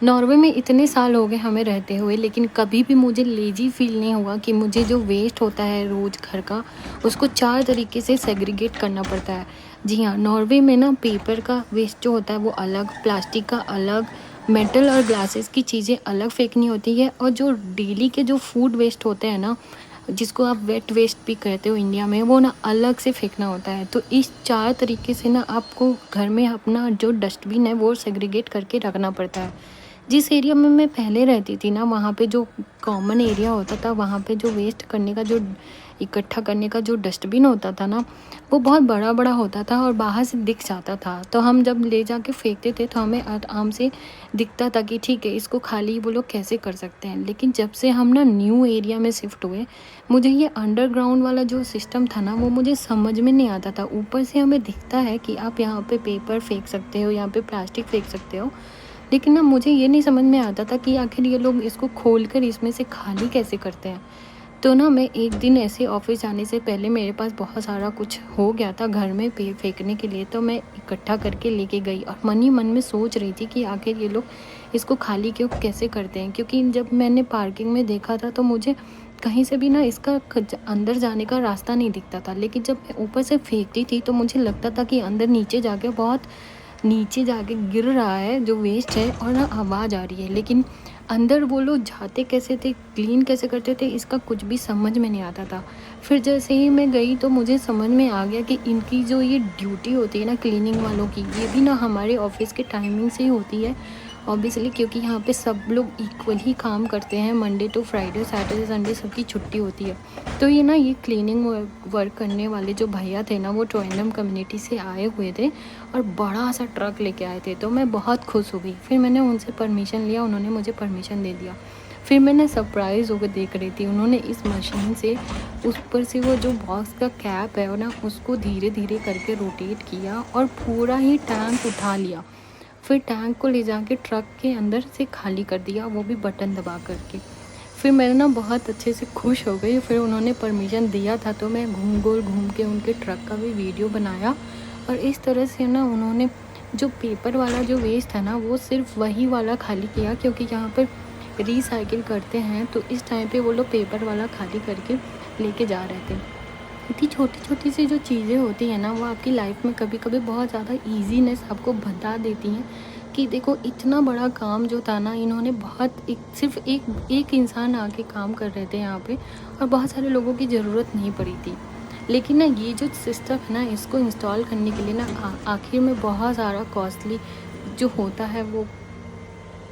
Norway में इतने साल हो गए हमें रहते हुए, लेकिन कभी भी मुझे लेज़ी फ़ील नहीं हुआ कि मुझे जो वेस्ट होता है रोज़ घर का, उसको 4 तरीके से सेग्रीगेट करना पड़ता है। जी हाँ, नॉर्वे में ना पेपर का वेस्ट जो होता है वो अलग, प्लास्टिक का अलग, मेटल और ग्लासेस की चीज़ें अलग फेंकनी होती है, और जो डेली के जो फूड वेस्ट होते हैं ना, जिसको आप वेट वेस्ट भी कहते हो इंडिया में, वो ना अलग से फेंकना होता है। तो इस 4 तरीके से ना आपको घर में अपना जो डस्टबिन है वो सेग्रीगेट करके रखना पड़ता है। जिस एरिया में मैं पहले रहती थी ना, वहाँ पे जो कॉमन एरिया होता था, वहाँ पे जो वेस्ट करने का, जो इकट्ठा करने का जो डस्टबिन होता था ना, वो बहुत बड़ा-बड़ा होता था और बाहर से दिख जाता था। तो हम जब ले जाके फेंकते थे तो हमें आराम से दिखता था कि ठीक है, इसको खाली वो लोग कैसे कर सकते हैं। लेकिन जब से हम ना न्यू एरिया में शिफ्ट हुए, मुझे ये अंडरग्राउंड वाला जो सिस्टम था ना, वो मुझे समझ में नहीं आता था। ऊपर से हमें दिखता है कि आप यहाँ पे पेपर फेंक सकते हो, यहाँ पे प्लास्टिक फेंक सकते हो, लेकिन ना मुझे ये नहीं समझ में आता था कि आखिर ये लोग इसको खोलकर इसमें से खाली कैसे करते हैं। तो ना मैं एक दिन ऐसे ऑफ़िस जाने से पहले मेरे पास बहुत सारा कुछ हो गया था घर में फेंकने के लिए, तो मैं इकट्ठा करके लेके गई और मन ही मन में सोच रही थी कि आखिर ये लोग इसको खाली क्यों कैसे करते हैं। क्योंकि जब मैंने पार्किंग में देखा था तो मुझे कहीं से भी ना इसका अंदर जाने का रास्ता नहीं दिखता था, लेकिन जब मैं ऊपर से फेंकती थी तो मुझे लगता था कि अंदर नीचे जाके बहुत नीचे जाके गिर रहा है जो वेस्ट है, और ना आवाज़ आ रही है, लेकिन अंदर वो लोग जाते कैसे थे, क्लीन कैसे करते थे, इसका कुछ भी समझ में नहीं आता था। फिर जैसे ही मैं गई तो मुझे समझ में आ गया कि इनकी जो ये ड्यूटी होती है ना क्लीनिंग वालों की, ये भी ना हमारे ऑफिस के टाइमिंग से ही होती है ऑब्वियसली, क्योंकि यहाँ पे सब लोग इक्वल ही काम करते हैं। Monday to Friday, Saturday, Sunday सबकी छुट्टी होती है। तो ये क्लीनिंग वर्क करने वाले जो भैया थे ना, वो ट्रोंडम कम्युनिटी से आए हुए थे और बड़ा सा ट्रक लेके आए थे। तो मैं बहुत खुश हो गई। फिर मैंने उनसे परमिशन लिया, उन्होंने मुझे परमिशन दे दिया। फिर मैंने सरप्राइज़ होकर देख रही थी, उन्होंने इस मशीन से उस पर से वो जो बॉक्स का कैप है ना, उसको धीरे धीरे करके रोटेट किया और पूरा ही टैंक उठा लिया। फिर टैंक को ले जाके ट्रक के अंदर से खाली कर दिया, वो भी बटन दबा करके। फिर मैं ना बहुत अच्छे से खुश हो गई। फिर उन्होंने परमिशन दिया था तो मैं गोल घूम के उनके ट्रक का भी वीडियो बनाया, और इस तरह से ना उन्होंने जो पेपर वाला जो वेस्ट है ना, वो सिर्फ वही वाला खाली किया, क्योंकि यहाँ पर रिसाइकिल करते हैं। तो इस टाइम पे वो लोग पेपर वाला खाली करके लेके जा रहे थे। इतनी छोटी-छोटी सी जो चीज़ें होती हैं ना, वो आपकी लाइफ में कभी-कभी बहुत ज़्यादा ईज़ीनेस आपको बता देती हैं कि देखो इतना बड़ा काम जो था ना, इन्होंने बहुत सिर्फ़ एक इंसान आके काम कर रहे थे यहाँ पे, और बहुत सारे लोगों की ज़रूरत नहीं पड़ी थी। लेकिन ना ये जो सिस्टम है ना, इसको इंस्टॉल करने के लिए ना आखिर में बहुत सारा कॉस्टली जो होता है वो